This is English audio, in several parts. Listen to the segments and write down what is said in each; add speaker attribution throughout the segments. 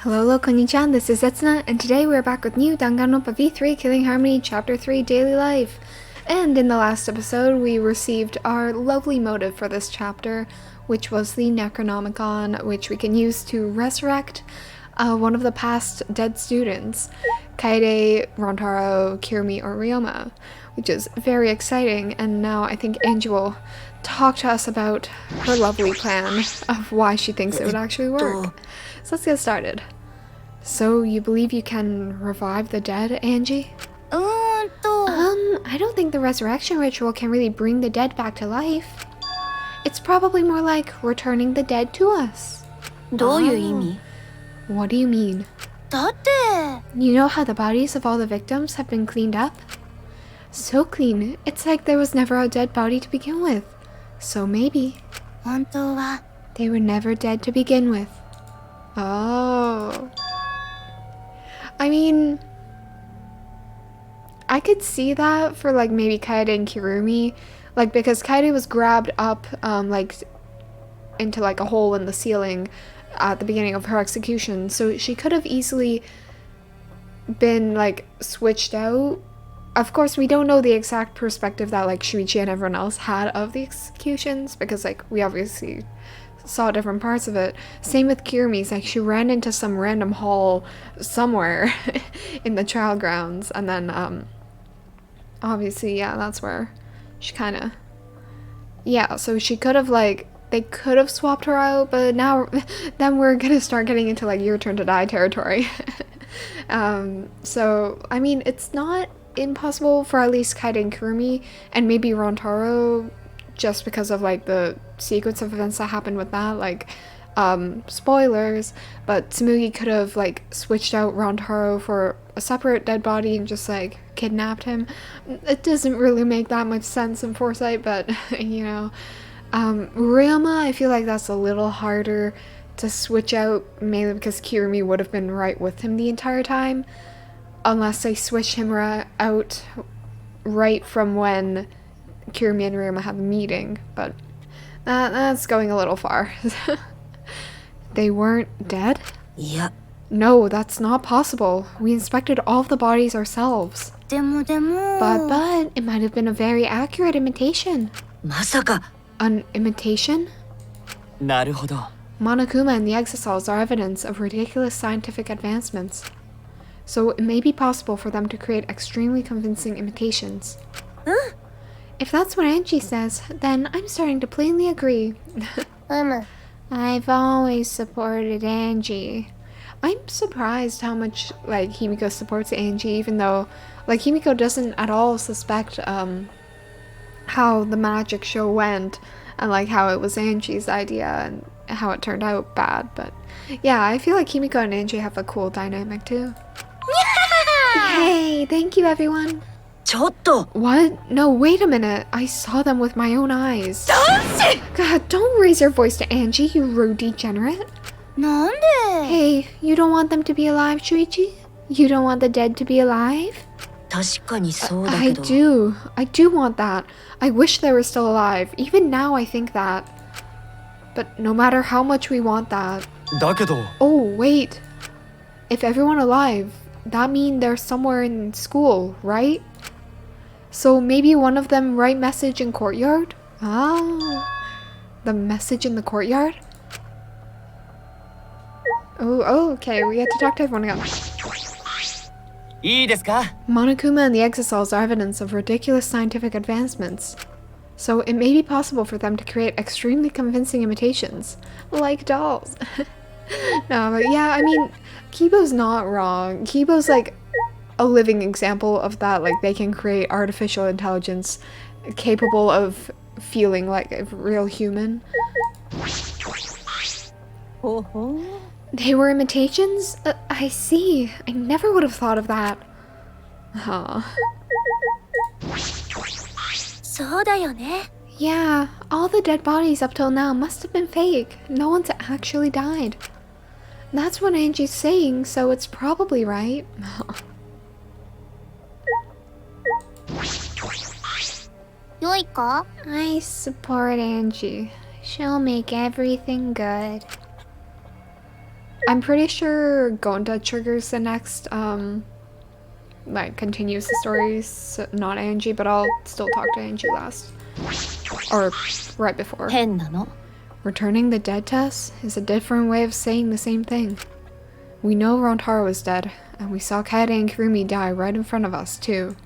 Speaker 1: Hello, konnichiwa, this is Etsuna, and today we're back with new Danganronpa V3 Killing Harmony Chapter 3 Daily Life. And in the last episode, we received our lovely motive for this chapter, which was the Necronomicon, which we can use to resurrect one of the past dead students, Kaede, Rantaro, Kirumi, or Ryoma, which is very exciting, and now I think Angie will talk to us about her lovely plan of why she thinks it would actually work. So let's get started. So, you believe you can revive the dead, Angie? I don't think the resurrection ritual can really bring the dead back to life. It's probably more like returning the dead to us. What do you mean? You know how the bodies of all the victims have been cleaned up? So clean, it's like there was never a dead body to begin with. So maybe they were never dead to begin with. Oh. I mean, I could see that for like maybe Kaede and Kirumi, like because Kaede was grabbed up like into like a hole in the ceiling at the beginning of her execution, so she could have easily been like switched out. Of course, we don't know the exact perspective that like Shuichi and everyone else had of the executions, because like we obviously saw different parts of it. Same with Kirumi's, like she ran into some random hall somewhere in the trial grounds, and then obviously, yeah, that's where she kind of, yeah, so she could have like, they could have swapped her out, but now then we're gonna start getting into like your turn to die territory. So I mean, it's not impossible for at least Kaede and Kirumi, and maybe Rantaro, just because of like the sequence of events that happened with that, like spoilers, but Tsumugi could have like switched out Rantaro for a separate dead body and just like kidnapped him. It doesn't really make that much sense in foresight, but you know, Ryoma, I feel like that's a little harder to switch out, mainly because Kirumi would have been right with him the entire time, unless they switch him out right from when Kirumi and Ryoma had the meeting, but that's going a little far. They weren't dead?
Speaker 2: Yeah.
Speaker 1: No, that's not possible. We inspected all of the bodies ourselves. But it might have been a very accurate imitation.
Speaker 2: Masaka.
Speaker 1: An imitation?
Speaker 2: なるほど.
Speaker 1: Monokuma and the exosols are evidence of ridiculous scientific advancements. So it may be possible for them to create extremely convincing imitations.
Speaker 2: Huh?
Speaker 1: If that's what Angie says, then I'm starting to plainly agree.
Speaker 3: Mama.
Speaker 1: I've always supported Angie. I'm surprised how much like Himiko supports Angie, even though like Himiko doesn't at all suspect how the magic show went, and like how it was Angie's idea and how it turned out bad. But yeah, I feel like Himiko and Angie have a cool dynamic too.
Speaker 3: Yeah!
Speaker 1: Yay! Thank you, everyone.
Speaker 2: ちょっと.
Speaker 1: What? No, wait a minute. I saw them with my own eyes.
Speaker 2: Don't!
Speaker 1: God, don't raise your voice to Angie, you rude degenerate.
Speaker 3: なんで?
Speaker 1: Hey, you don't want them to be alive, Shuichi? You don't want the dead to be alive?
Speaker 2: 確かにそうだ
Speaker 1: I
Speaker 2: けど.
Speaker 1: do. I do want that. I wish they were still alive. Even now I think that. But no matter how much we want that.
Speaker 2: だけど.
Speaker 1: Oh, wait. If everyone alive, that means they're somewhere in school, right? So maybe one of them write message in courtyard? Ah. The message in the courtyard? Oh, okay. We have to talk to everyone again.
Speaker 2: いいですか?
Speaker 1: Monokuma and the exosols are evidence of ridiculous scientific advancements. So it may be possible for them to create extremely convincing imitations. Like dolls. No, but yeah, I mean, Kibo's not wrong. Kibo's like a living example of that. Like, they can create artificial intelligence capable of feeling like a real human. They were imitations? I see. I never would have thought of that. Huh.
Speaker 3: そうだよね.
Speaker 1: Yeah, all the dead bodies up till now must have been fake. No one's actually died. That's what Angie's saying, so it's probably right.
Speaker 3: 良いか?
Speaker 1: I support Angie. She'll make everything good. I'm pretty sure Gonta triggers the next, like, continues the stories, so not Angie, but I'll still talk to Angie last. Or right before.
Speaker 2: 変なの
Speaker 1: Returning the dead to us is a different way of saying the same thing. We know Rontaro is dead, and we saw Kaede and Kurumi die right in front of us, too.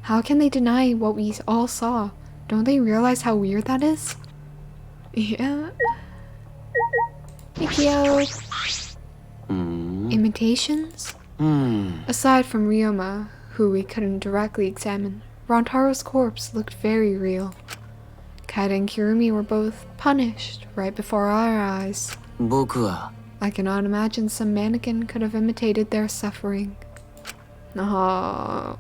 Speaker 1: How can they deny what we all saw? Don't they realize how weird that is? Yeah. Mikio. Imitations? Aside from Ryoma, who we couldn't directly examine, Rontaro's corpse looked very real. Kaede and Kurumi were both punished right before our eyes.
Speaker 2: 僕は
Speaker 1: I cannot imagine some mannequin could have imitated their suffering. Oh.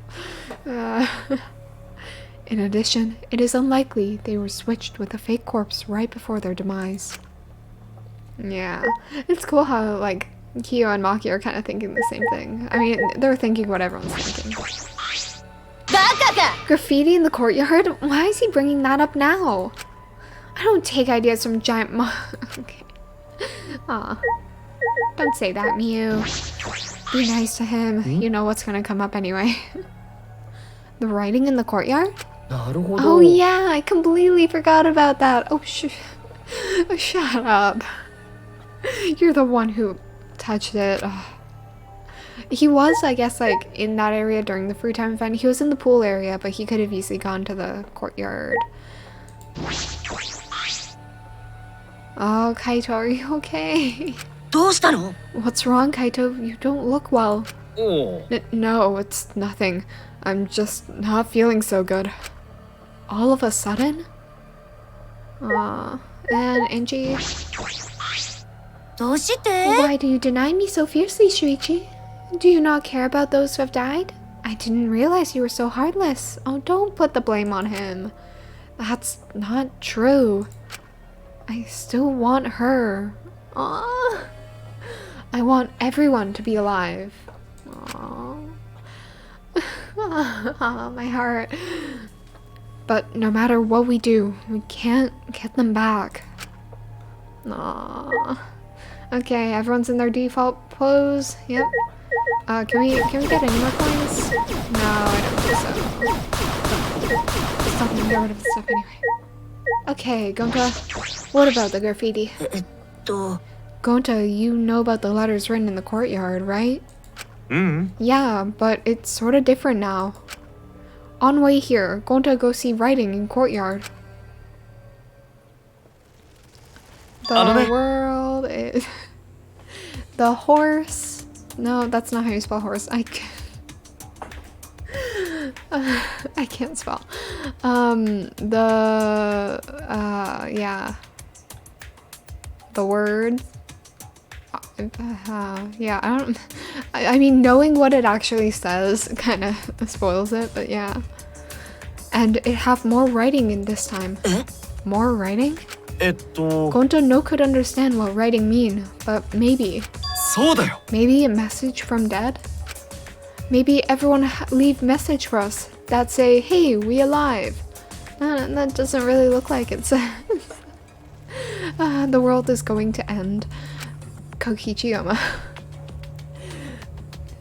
Speaker 1: In addition, it is unlikely they were switched with a fake corpse right before their demise. Yeah, it's cool how, like, Kyo and Maki are kind of thinking the same thing. I mean, they're thinking what everyone's thinking. Graffiti in the courtyard? Why is he bringing that up now? I don't take ideas from giant okay. Aw. Don't say that, Miu. Be nice to him. You know what's gonna come up anyway. The writing in the courtyard?
Speaker 2: なるほど
Speaker 1: Oh yeah, I completely forgot about that. Oh, shut up. You're the one who touched it. Ugh. He was, I guess, like, in that area during the free time event. He was in the pool area, but he could have easily gone to the courtyard. Oh, Kaito, are you okay?
Speaker 2: どうしたの
Speaker 1: What's wrong, Kaito? You don't look well.
Speaker 2: おう
Speaker 1: No, it's nothing. I'm just not feeling so good. All of a sudden? Aw. And Angie?
Speaker 3: どうして
Speaker 1: Why do you deny me so fiercely, Shuichi? Do you not care about those who have died? I didn't realize you were so heartless. Oh, don't put the blame on him. That's not true. I still want her. Aww. I want everyone to be alive. Aww. My heart. But no matter what we do, we can't get them back. Aww. Okay, everyone's in their default pose. Yep. Can we get any more coins? No, I don't think so. Stop and get rid of the stuff anyway. Okay, Gonta. What about the graffiti?
Speaker 2: と
Speaker 1: Gonta, you know about the letters written in the courtyard, right? Yeah, but it's sort of different now. On way here, Gonta go see writing in courtyard. The world is... The horse... No, that's not how you spell horse. I can't spell. Yeah. The word... yeah, I mean, knowing what it actually says kind of spoils it, but yeah. And it have more writing in this time. More writing? Gonta no could understand what writing mean, but maybe.
Speaker 2: そうだよ
Speaker 1: Maybe a message from dead? Maybe everyone leave message for us that say, hey, we alive. That doesn't really look like it says. The world is going to end. Kokichiyama.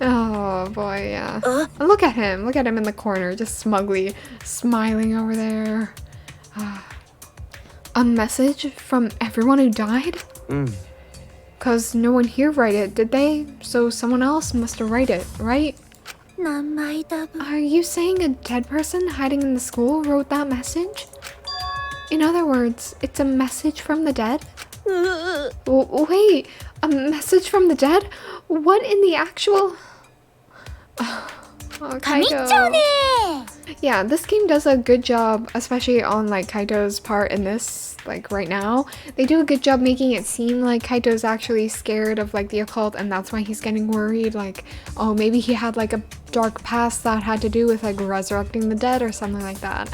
Speaker 1: Oh boy, yeah. Look at him in the corner, just smugly smiling over there. A message from everyone who died? Cause no one here write it, did they? So someone else must have write it, right?
Speaker 3: 名前だぶ
Speaker 1: Are you saying a dead person hiding in the school wrote that message? In other words, it's a message from the dead? Wait, a message from the dead? What in the actual... Oh,
Speaker 3: 神っちゃうね
Speaker 1: Yeah, this game does a good job, especially on like Kaito's part in this, like right now. They do a good job making it seem like Kaito's actually scared of like the occult, and that's why he's getting worried, like, oh, maybe he had like a dark past that had to do with like resurrecting the dead or something like that.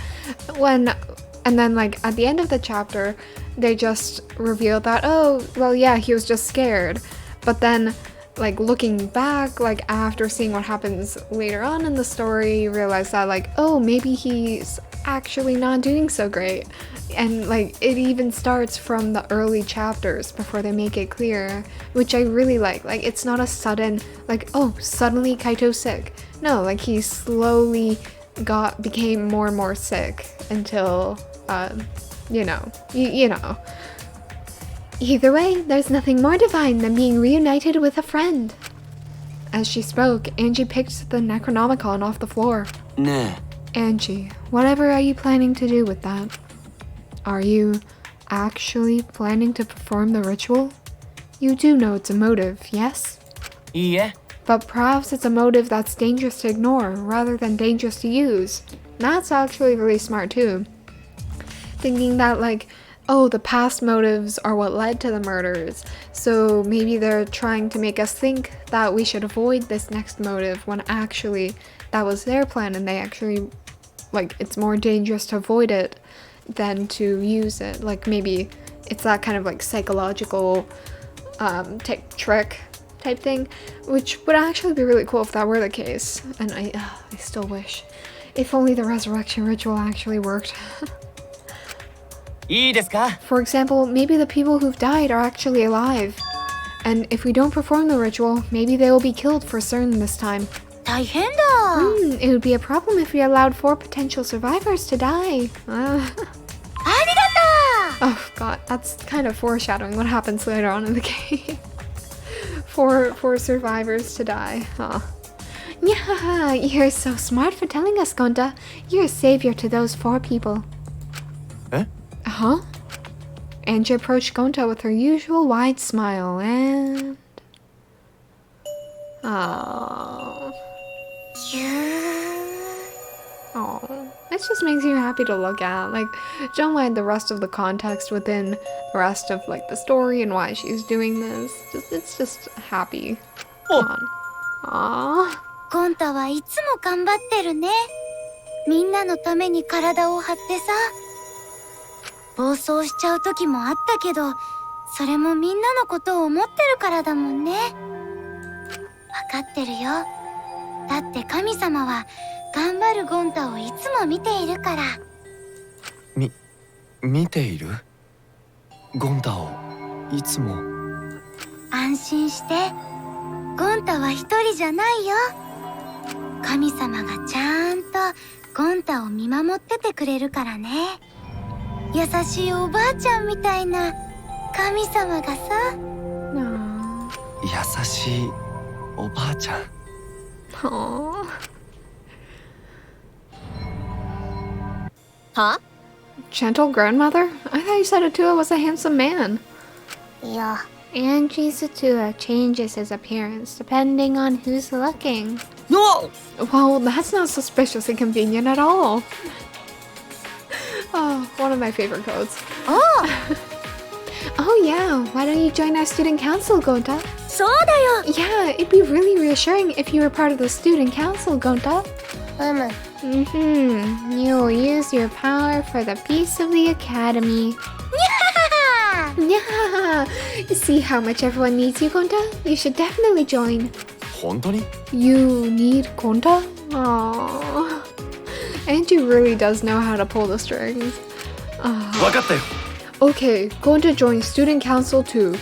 Speaker 1: And then like at the end of the chapter, they just revealed that, oh, well, yeah, he was just scared. But then like looking back, like after seeing what happens later on in the story, you realize that like, oh, maybe he's actually not doing so great. And like it even starts from the early chapters before they make it clear, which I really like. Like it's not a sudden like, oh, suddenly Kaito's sick. No, like he slowly became more and more sick until you know. Either way, there's nothing more divine than being reunited with a friend. As she spoke, Angie picked the Necronomicon off the floor.
Speaker 2: Ne.
Speaker 1: Angie, whatever are you planning to do with that? Are you actually planning to perform the ritual? You do know it's a motive, yes?
Speaker 2: Yeah.
Speaker 1: But perhaps it's a motive that's dangerous to ignore rather than dangerous to use. That's actually really smart too. Thinking that like, oh, the past motives are what led to the murders, so maybe they're trying to make us think that we should avoid this next motive when actually that was their plan and they actually, like, it's more dangerous to avoid it than to use it. Like maybe it's that kind of like psychological trick type thing, which would actually be really cool if that were the case. And I still wish. If only the resurrection ritual actually worked.
Speaker 2: いいですか?
Speaker 1: For example, maybe the people who've died are actually alive. And if we don't perform the ritual, maybe they will be killed for certain this time.
Speaker 3: 大変だ。
Speaker 1: It would be a problem if we allowed 4 potential survivors to die.
Speaker 3: ありがとう。
Speaker 1: Oh god, that's kind of foreshadowing what happens later on in the game. for survivors to die. Huh. Yeah, you're so smart for telling us, Gonta. You're a savior to those 4 people.
Speaker 2: Eh?
Speaker 1: Huh? Angie approached Gonta with her usual wide smile and... Oh. Oh. It just makes you happy to look at. Like, don't mind the rest of the context within the rest of, like, the story and why she's doing this. It's just happy. Come on. Aww.
Speaker 3: ゴンタはいつも頑張ってるね。みんなのために体を張ってさ。暴走しちゃう時もあったけど、それもみんなのことを思ってるからだもんね。わかってるよ。だって神様は頑張るゴンタをいつも見ているから。
Speaker 2: 見ている? ゴンタをいつも。
Speaker 3: 安心して。ゴンタは一人じゃないよ。神様がちゃんとゴンタを見守っててくれるからね。優しいおばあちゃんみたいな神様がさ。
Speaker 2: 優しいおばあちゃん。
Speaker 1: Aww.
Speaker 3: Huh?
Speaker 1: Gentle grandmother? I thought you said Atua was a handsome man.
Speaker 3: Yeah.
Speaker 1: Angie Satua changes his appearance depending on who's looking.
Speaker 2: No!
Speaker 1: Well, that's not suspicious and convenient at all. Oh, one of my favorite quotes.
Speaker 3: Oh!
Speaker 1: Oh yeah, why don't you join our student council, Gonta?
Speaker 3: そうだよ。
Speaker 1: Yeah, it'd be really reassuring if you were part of the student council, Gonta. You'll use your power for the peace of the academy. Yeah! See how much everyone needs you, Gonta? You should definitely join.
Speaker 2: 本当に?
Speaker 1: You need Gonta? Aww. Angie really does know how to pull the strings.
Speaker 2: わかったよ.
Speaker 1: Okay, Gonta joins student council too.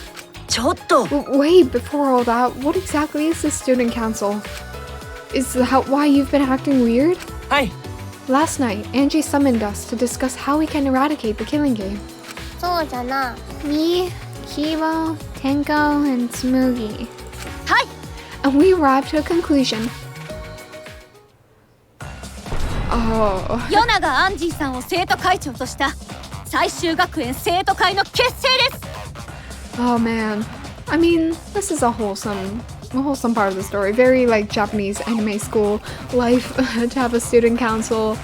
Speaker 2: ちょっと.
Speaker 1: Wait, before all that, what exactly is the student council? Is that why you've been acting weird?
Speaker 2: はい.
Speaker 1: Last night, Angie summoned us to discuss how we can eradicate the killing game.
Speaker 3: そうじゃな。
Speaker 1: Me, Kibo, Tenko, and Smoogie.
Speaker 3: はい。
Speaker 1: And we arrived to a conclusion. Oh.
Speaker 3: ヨナがアンジーさんを生徒会長とした最終学園生徒会の結成です。
Speaker 1: Oh man. I mean, this is a wholesome part of the story. Very like Japanese anime school life to have a student council.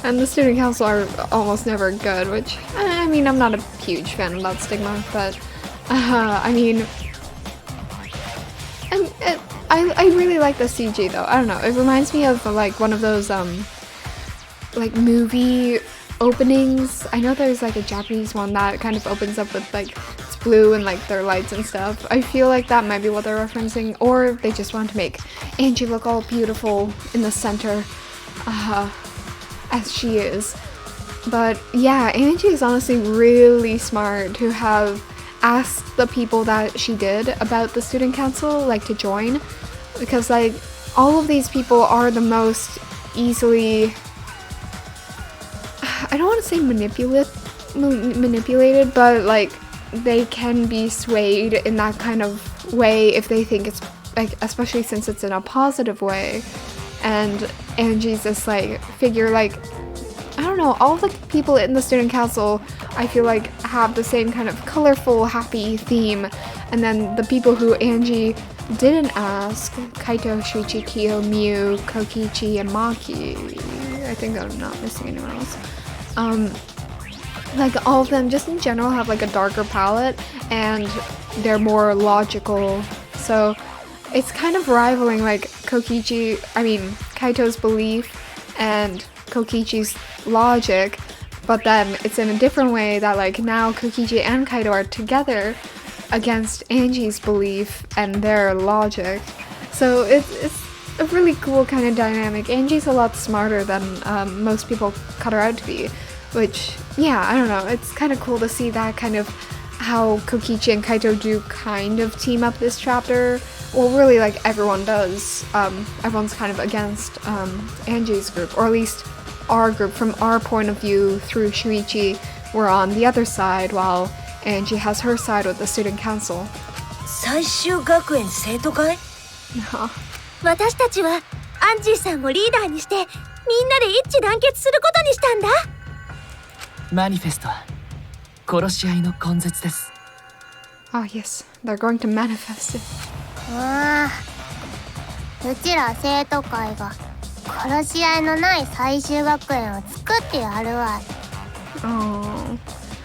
Speaker 1: And the student council are almost never good, which, I mean, I'm not a huge fan of that stigma, but, I mean, I really like the CG though. I don't know, it reminds me of like one of those, like movie openings. I know there's like a Japanese one that kind of opens up with like, it's blue and like their lights and stuff. I feel like that might be what they're referencing, or they just want to make Angie look all beautiful in the center, as she is. But yeah, Angie is honestly really smart to have asked the people that she did about the student council, like, to join. Because, like, all of these people are the most easily... I don't want to say manipulated, but, like, they can be swayed in that kind of way if they think it's, like, especially since it's in a positive way. And Angie's this, like, figure, like, I don't know, all the people in the student council, I feel like, have the same kind of colorful, happy theme. And then the people who Angie didn't ask, Kaito, Shuichi, Kyo, Miu, Kokichi, and Maki, I think I'm not missing anyone else. Like, all of them just in general have, like, a darker palette, and they're more logical. So it's kind of rivaling, like, Kaito's belief and Kokichi's logic, but then it's in a different way that, like, now Kokichi and Kaito are together against Angie's belief and their logic. So it's a really cool kind of dynamic. Angie's a lot smarter than most people cut her out to be, which, yeah, I don't know, it's kind of cool to see that kind of how Kokichi and Kaito do kind of team up this chapter. Well, really, like, everyone does. Everyone's kind of against Angie's group, or at least our group, from our point of view through Shuichi, we're on the other side, while Angie has her side with the student council.
Speaker 4: 最終学園生徒会 私たちはアンジーさんをリーダーにしてみんなで一致団結することにしたんだ。
Speaker 5: マニフェストは殺し合いの根絶です。
Speaker 1: Ah, yes, they're going to manifest it.
Speaker 3: うちら生徒会が殺し合いのない最終学園を作ってやるわ。
Speaker 1: Oh,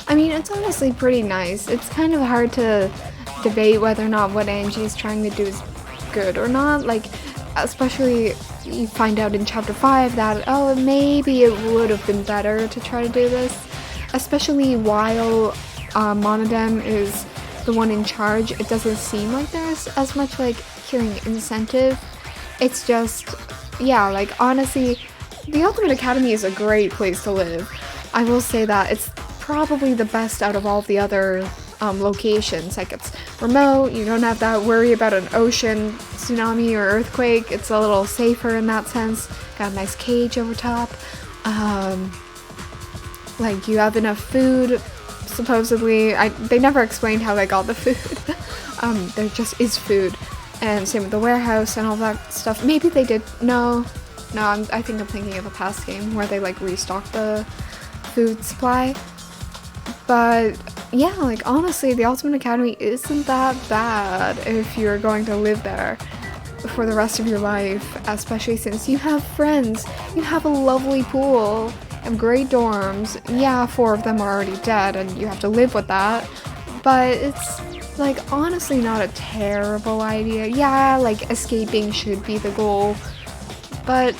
Speaker 1: I mean, it's honestly pretty nice. It's kind of hard to debate whether or not what Angie's trying to do is good or not. Like, especially you find out in chapter 5 that, oh, maybe it would have been better to try to do this. Especially while Monodem is the one in charge, it doesn't seem like there's as much, like, hearing incentive. It's just, yeah, like, honestly, the Ultimate Academy is a great place to live. I will say that it's probably the best out of all the other locations. Like, it's remote, you don't have to worry about an ocean tsunami or earthquake. It's a little safer in that sense. Got a nice cage over top. Like, you have enough food, supposedly. They never explained how they got the food. There just is food. And same with the warehouse and all that stuff. Maybe they did. No, I think I'm thinking of a past game where they, like, restocked the food supply. But yeah, like, honestly, the Ultimate Academy isn't that bad if you're going to live there for the rest of your life, especially since you have friends, you have a lovely pool, and great dorms. Yeah, 4 of them are already dead and you have to live with that, but it's, like, honestly not a terrible idea. Yeah, like, escaping should be the goal, but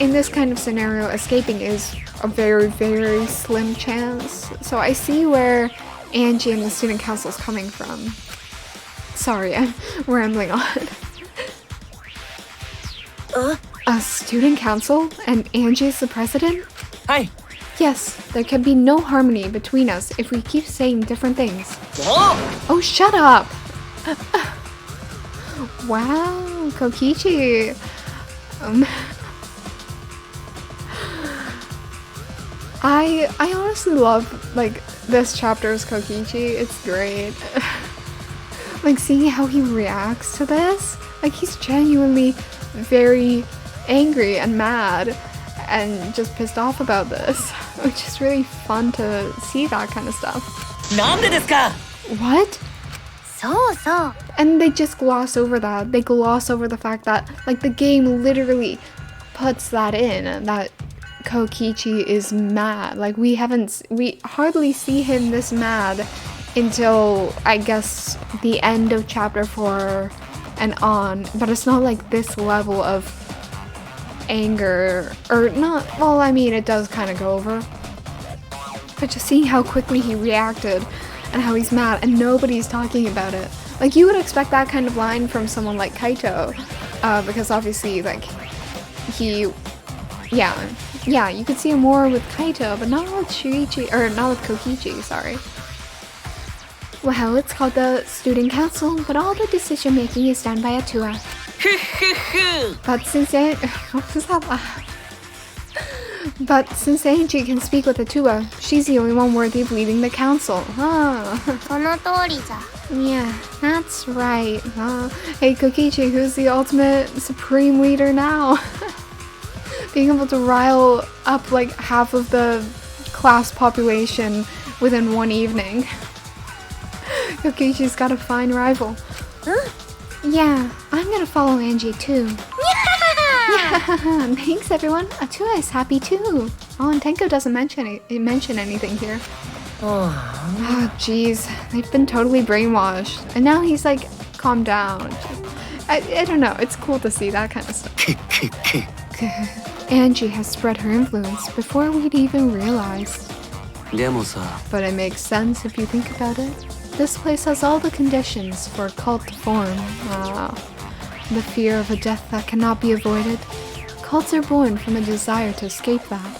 Speaker 1: in this kind of scenario, escaping is a very, very slim chance. So I see where Angie and the student council is coming from. Sorry, I'm rambling on. A student council? And Angie's the president?
Speaker 5: Hi.
Speaker 1: Yes, there can be no harmony between us if we keep saying different things. Oh, shut up! Wow, Kokichi. I honestly love, like, this chapter's Kokichi. It's great. Like, seeing how he reacts to this, like, he's genuinely very angry and mad and just pissed off about this, which is really fun to see that kind of stuff.
Speaker 5: なんでですか?
Speaker 1: What?
Speaker 3: そうそう。
Speaker 1: And they just gloss over that. They gloss over the fact that, like, the game literally puts that in, that Kokichi is mad. Like, we hardly see him this mad until, I guess, the end of chapter 4 and on, but it's not like this level of anger, or not, well, I mean, it does kind of go over, but just seeing how quickly he reacted and how he's mad and nobody's talking about it. Like, you would expect that kind of line from someone like Kaito, because obviously, like, yeah, you could see him more with Kaito, but not with Shuichi, or not with Kokichi, sorry. Well, it's called the Student Council, but all the decision making is done by Atua. But since what was that laugh? But since Angie can speak with Atua, she's the only one worthy of leading the council.
Speaker 3: その通りじゃ。
Speaker 1: Yeah, that's right. Hey Kokichi, who's the ultimate supreme leader now? Being able to rile up like half of the class population within one evening. Kokichi's got a fine rival.
Speaker 3: Huh?
Speaker 1: Yeah, I'm gonna follow Angie too. Yeah, thanks everyone. Atua is happy too. Oh, and Tenko doesn't mention anything here. Oh, jeez. They've been totally brainwashed. And now he's like, calm down. I don't know. It's cool to see that kind of stuff. Angie has spread her influence before we'd even realized. But it makes sense if you think about it. This place has all the conditions for a cult to form. The fear of a death that cannot be avoided. Cults are born from a desire to escape that.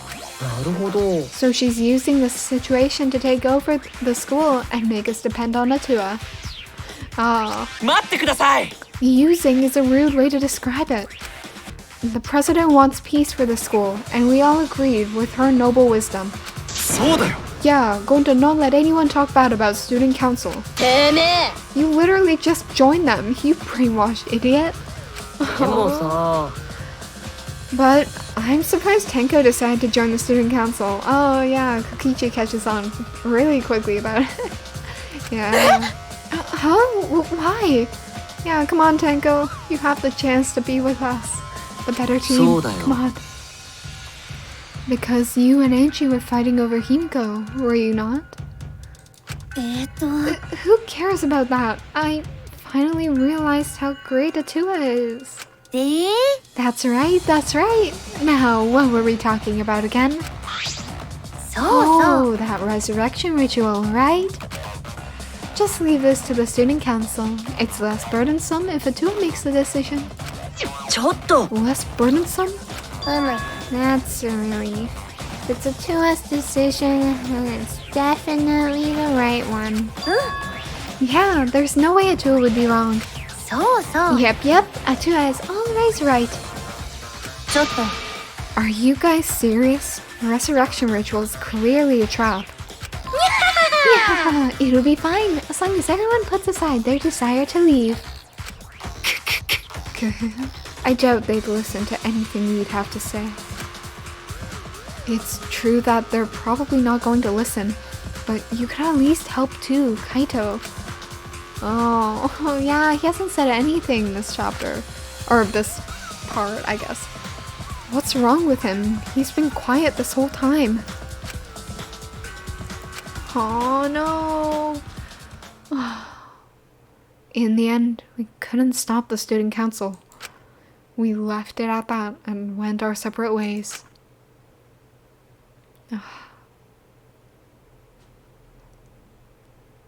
Speaker 1: So she's using this situation to take over the school and make us depend on Atua. Using is a rude way to describe it. The president wants peace for the school, and we all agreed with her noble wisdom. Yeah, going to not let anyone talk bad about student council. You literally just joined them, you brainwashed idiot. But I'm surprised Tenko decided to join the student council. Oh yeah, Kokichi catches on really quickly about it. Yeah. Why? Yeah, come on Tenko. You have the chance to be with us. The better team. Come on. Because you and Angie were fighting over Himiko, were you not? Who cares about that? I finally realized how great Atua is. That's right, that's right. Now, what were we talking about again? Oh, that resurrection ritual, right? Just leave this to the student council. It's less burdensome if Atua makes the decision. Less burdensome? That's a relief. If it's Atua's decision, then it's definitely the right one. Yeah, there's no way Atua would be wrong. Yep, Atua is always right. Are you guys serious? Resurrection ritual is clearly a trap. Yeah, it'll be fine as long as everyone puts aside their desire to leave. I doubt they'd listen to anything we'd have to say. It's true that they're probably not going to listen, but you could at least help too, Kaito. Oh yeah, he hasn't said anything this chapter. Or this part, I guess. What's wrong with him? He's been quiet this whole time. Oh no. In the end, we couldn't stop the student council. We left it at that and went our separate ways.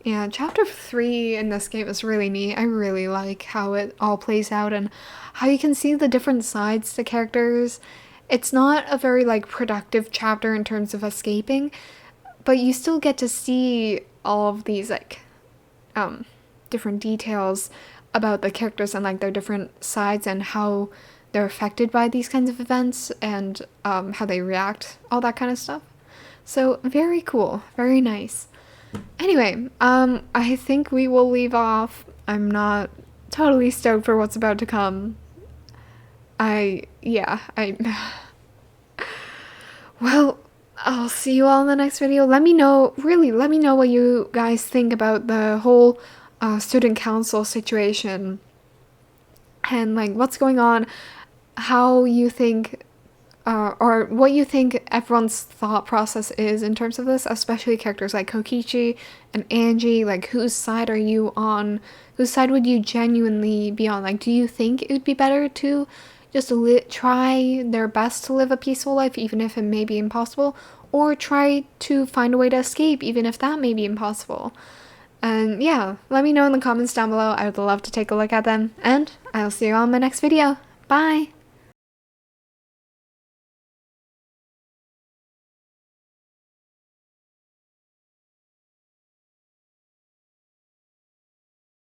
Speaker 1: Yeah, chapter 3 in this game is really neat. I really like how it all plays out and how you can see the different sides to characters. It's not a very like productive chapter in terms of escaping, but you still get to see all of these like different details about the characters and like their different sides and how they're affected by these kinds of events and how they react, all that kind of stuff. So very cool, very nice. Anyway, I think we will leave off. I'm not totally stoked for what's about to come. Well, I'll see you all in the next video. Let me know what you guys think about the whole student council situation and like what's going on, how you think or what you think everyone's thought process is in terms of this, especially characters like Kokichi and Angie. Like, whose side are you on? Whose side would you genuinely be on? Like, do you think it would be better to just try their best to live a peaceful life, even if it may be impossible, or try to find a way to escape, even if that may be impossible? And yeah, let me know in the comments down below. I would love to take a look at them, and I'll see you all in my next video. Bye!